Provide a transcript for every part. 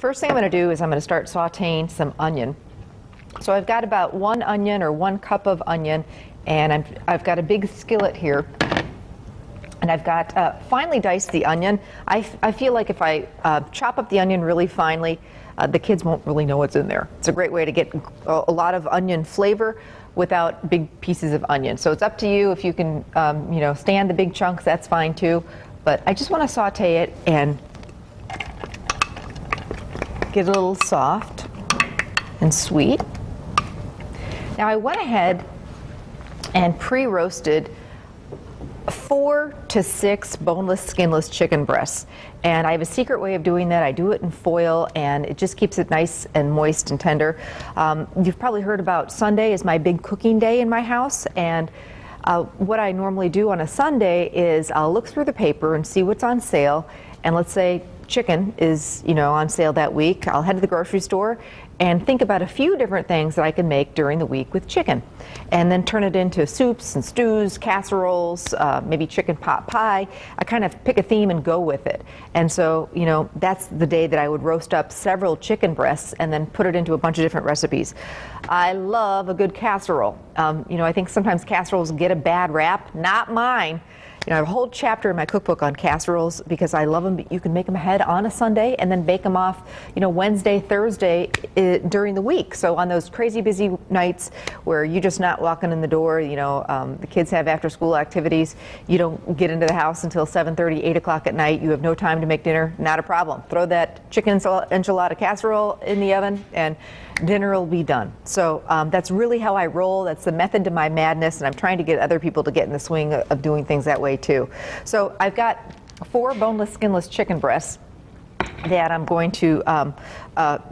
First thing I'm going to do is I'm going to start sauteing some onion. So I've got about 1 onion or 1 cup of onion, and I've got a big skillet here. And I've got finely diced the onion. I feel like if I chop up the onion really finely, the kids won't really know what's in there. It's a great way to get a lot of onion flavor without big pieces of onion. So it's up to you. If you can, stand the big chunks, that's fine too. But I just want to saute it and get a little soft and sweet. Now I went ahead and pre-roasted 4 to 6 boneless, skinless chicken breasts. And I have a secret way of doing that. I do it in foil, and it just keeps it nice and moist and tender. You've probably heard about Sunday is my big cooking day in my house, and what I normally do on a Sunday is I'll look through the paper and see what's on sale, and let's say chicken is on sale that week. I'll head to the grocery store and think about a few different things that I can make during the week with chicken, and then turn it into soups and stews, casseroles, maybe chicken pot pie. I kind of pick a theme and go with it. And so, that's the day that I would roast up several chicken breasts and then put it into a bunch of different recipes. I love a good casserole. I think sometimes casseroles get a bad rap. Not mine. I have a whole chapter in my cookbook on casseroles because I love them. You can make them ahead on a Sunday and then bake them off, Wednesday, Thursday during the week. So on those crazy busy nights where you're just not walking in the door, the kids have after-school activities, you don't get into the house until 7:30, 8 o'clock at night, you have no time to make dinner, not a problem. Throw that chicken enchilada casserole in the oven and dinner will be done. So that's really how I roll. That's the method to my madness, and I'm trying to get other people to get in the swing of doing things that way too. So I've got 4 boneless, skinless chicken breasts that I'm going to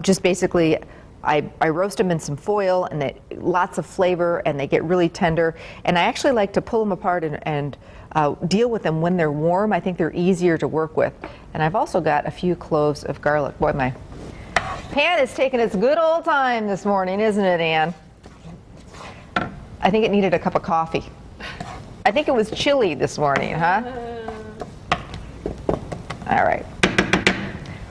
just basically, I roast them in some foil, and lots of flavor, and they get really tender. And I actually like to pull them apart and deal with them when they're warm. I think they're easier to work with. And I've also got a few cloves of garlic. Boy, my pan is taking its good old time this morning, isn't it, Ann? I think it needed a cup of coffee. I think it was chilly this morning, huh? All right.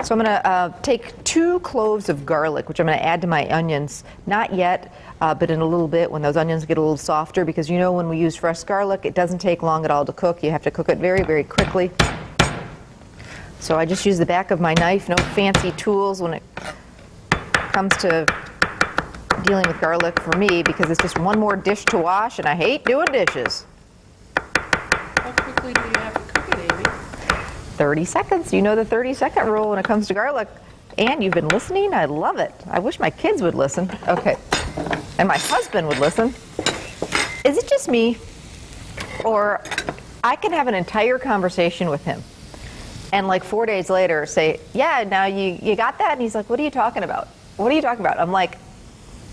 So I'm going to take 2 cloves of garlic, which I'm going to add to my onions. Not yet, but in a little bit when those onions get a little softer, because when we use fresh garlic, it doesn't take long at all to cook. You have to cook it very, very quickly. So I just use the back of my knife, no fancy tools when it comes to dealing with garlic for me, because it's just one more dish to wash, and I hate doing dishes. How quickly do you have to cook it, Amy? 30 seconds. You know the 30-second rule when it comes to garlic. And you've been listening? I love it. I wish my kids would listen. Okay. And my husband would listen. Is it just me? Or I can have an entire conversation with him, and like 4 days later say, yeah, now you got that? And he's like, what are you talking about? What are you talking about? I'm like,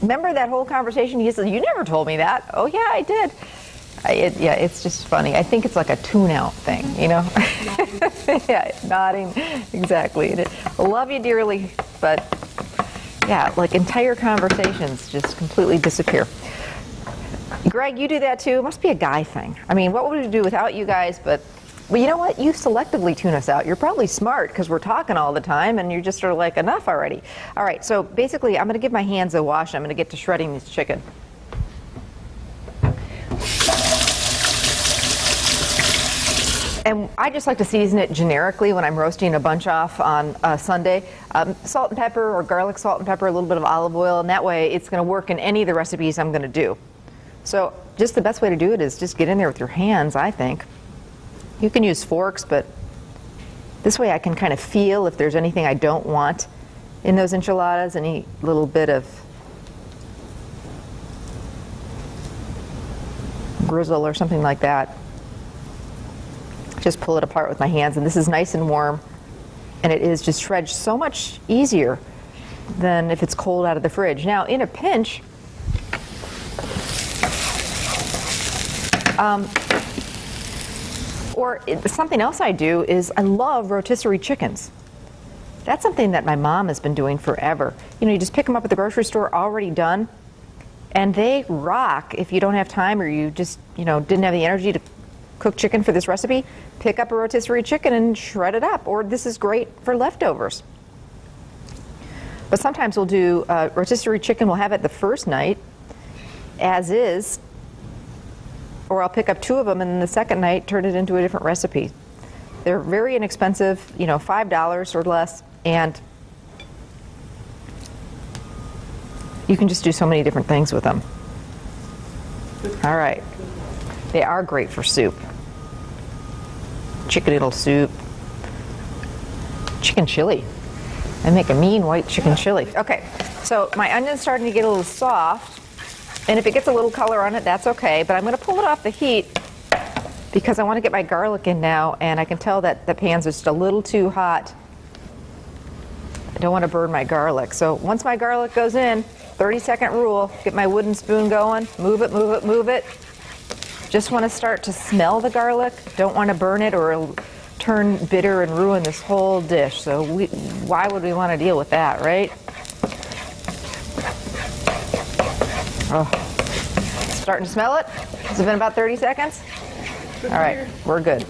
remember that whole conversation? He said, you never told me that. Oh, yeah, I did. Yeah, it's just funny. I think it's like a tune-out thing, Yeah, nodding, exactly. I love you dearly, but yeah, like entire conversations just completely disappear. Greg, you do that too? It must be a guy thing. I mean, what would we do without you guys? But you know what? You selectively tune us out. You're probably smart because we're talking all the time, and you're just sort of like, enough already. All right, so basically, I'm going to give my hands a wash. I'm going to get to shredding this chicken. And I just like to season it generically when I'm roasting a bunch off on Sunday. Salt and pepper, or garlic, salt and pepper, a little bit of olive oil, and that way it's going to work in any of the recipes I'm going to do. So just the best way to do it is just get in there with your hands, I think. You can use forks, but this way I can kind of feel if there's anything I don't want in those enchiladas, any little bit of grizzle or something like that. Just pull it apart with my hands, and this is nice and warm, and it is just shred so much easier than if it's cold out of the fridge. Now, in a pinch, something else I do is I love rotisserie chickens. That's something that my mom has been doing forever. You just pick them up at the grocery store already done, and they rock. If you don't have time, or you just didn't have the energy to cook chicken for this recipe, pick up a rotisserie chicken and shred it up. Or this is great for leftovers. But sometimes we'll do rotisserie chicken. We'll have it the first night, as is, or I'll pick up 2 of them and then the second night turn it into a different recipe. They're very inexpensive, you know, $5 or less, and you can just do so many different things with them. All right. They are great for soup. Chicken noodle soup. Chicken chili. I make a mean white chicken chili. Okay, so my onion's starting to get a little soft, and if it gets a little color on it, that's okay, but I'm going to pull it off the heat because I want to get my garlic in now, and I can tell that the pan's just a little too hot. I don't want to burn my garlic. So once my garlic goes in, 30-second rule, get my wooden spoon going, move it, move it, move it. Just want to start to smell the garlic. Don't want to burn it or it'll turn bitter and ruin this whole dish. So why would we want to deal with that, right? Oh, starting to smell it? Has it been about 30 seconds? All right, we're good.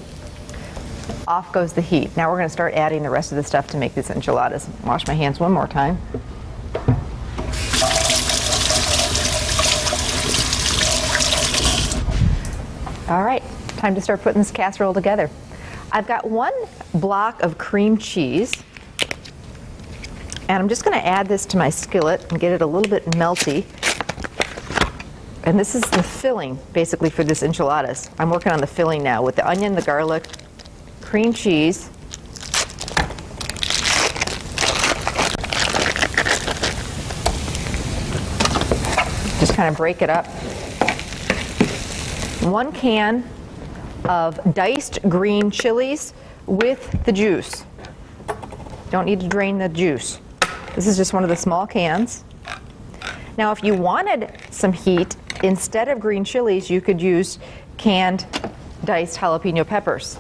Off goes the heat. Now we're going to start adding the rest of the stuff to make these enchiladas. Wash my hands one more time. All right, time to start putting this casserole together. I've got 1 block of cream cheese, and I'm just going to add this to my skillet and get it a little bit melty. And this is the filling, basically, for this enchiladas. I'm working on the filling now with the onion, the garlic, cream cheese, just kind of break it up. 1 can of diced green chilies with the juice. Don't need to drain the juice. This is just one of the small cans. Now, if you wanted some heat, instead of green chilies, you could use canned diced jalapeno peppers.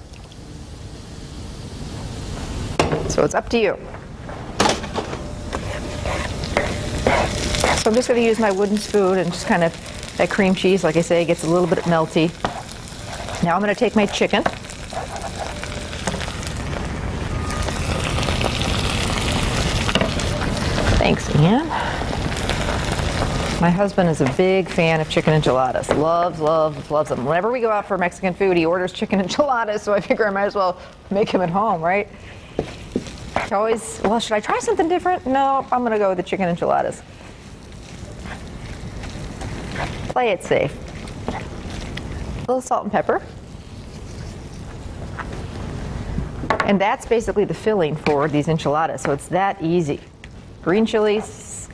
So it's up to you. So I'm just going to use my wooden spoon and just kind of, that cream cheese, like I say, gets a little bit melty. Now I'm going to take my chicken. Thanks, Ann. My husband is a big fan of chicken enchiladas. Loves, loves, loves them. Whenever we go out for Mexican food, he orders chicken enchiladas, so I figure I might as well make him at home, right? He always, well, should I try something different? No, I'm going to go with the chicken enchiladas. Play it safe. A little salt and pepper. And that's basically the filling for these enchiladas, so it's that easy. Green chilies,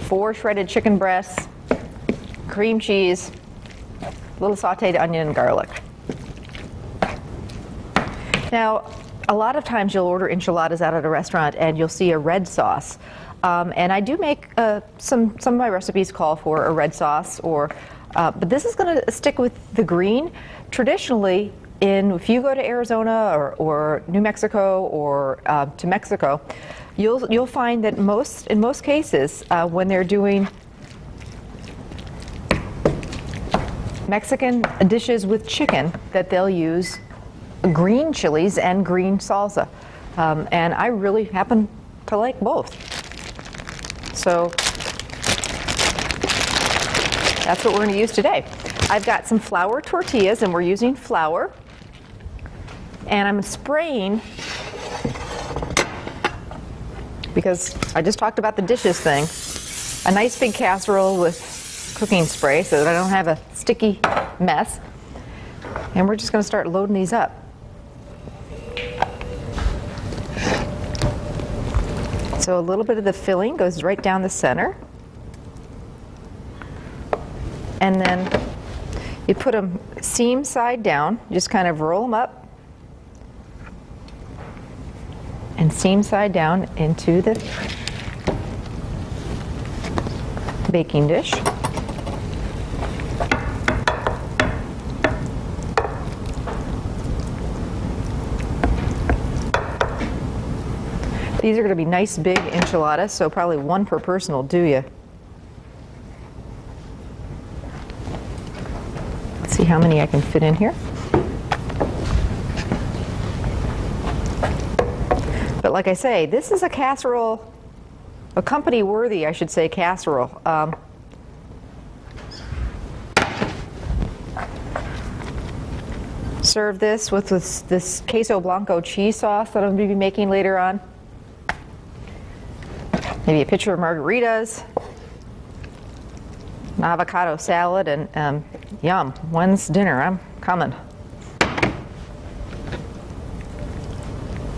4 shredded chicken breasts, cream cheese, a little sauteed onion and garlic. Now, a lot of times you'll order enchiladas out at a restaurant and you'll see a red sauce. And I do make some of my recipes call for a red sauce, but this is going to stick with the green. Traditionally, if you go to Arizona or New Mexico or to Mexico, you'll find that in most cases when they're doing Mexican dishes with chicken, that they'll use green chilies and green salsa, and I really happen to like both. So that's what we're going to use today. I've got some flour tortillas, and we're using flour. And I'm spraying, because I just talked about the dishes thing, a nice big casserole with cooking spray so that I don't have a sticky mess. And we're just going to start loading these up. So a little bit of the filling goes right down the center. And then you put them seam side down, just kind of roll them up and seam side down into the baking dish. These are going to be nice big enchiladas, so probably 1 per person will do you. Let's see how many I can fit in here. But like I say, this is a casserole, a company worthy, I should say, casserole. Serve this with this queso blanco cheese sauce that I'm going to be making later on. Maybe a pitcher of margaritas, an avocado salad, and yum. When's dinner? I'm coming.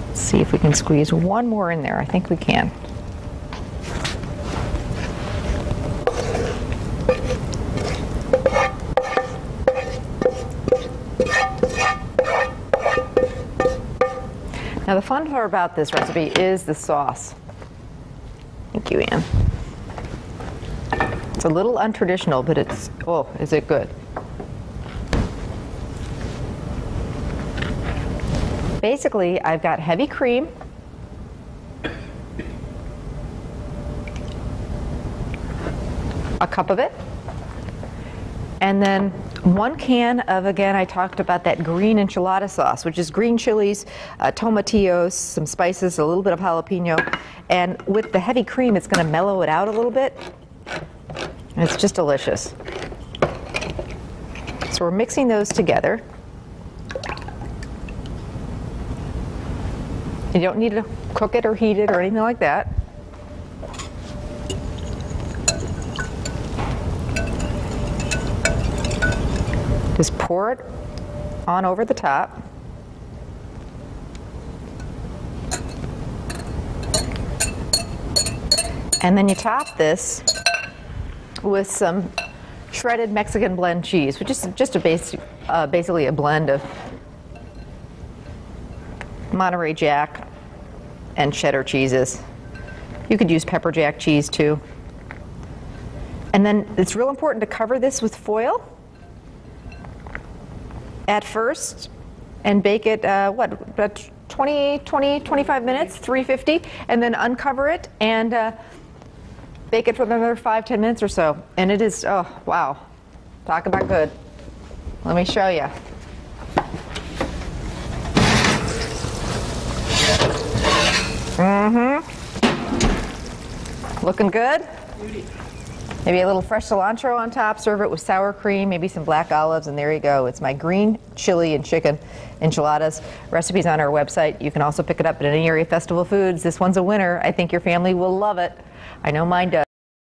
Let's see if we can squeeze one more in there. I think we can. Now the fun part about this recipe is the sauce. Thank you, Anne. It's a little untraditional, but it's, oh, is it good. Basically, I've got heavy cream, a cup of it, and then 1 can of, again, I talked about that green enchilada sauce, which is green chilies, tomatillos, some spices, a little bit of jalapeno, and with the heavy cream, it's going to mellow it out a little bit. And it's just delicious. So we're mixing those together. You don't need to cook it or heat it or anything like that. Just pour it on over the top. And then you top this with some shredded Mexican blend cheese, which is just basically a blend of Monterey Jack and cheddar cheeses. You could use pepper jack cheese too. And then it's real important to cover this with foil at first and bake it, about 25 minutes, 350, and then uncover it and bake it for another 5-10 minutes or so. And it is, oh, wow, talk about good. Let me show you. Looking good? Beauty. Maybe a little fresh cilantro on top, serve it with sour cream, maybe some black olives, and there you go. It's my green chili and chicken enchiladas. Recipes on our website. You can also pick it up at any area Festival Foods. This one's a winner. I think your family will love it. I know mine does.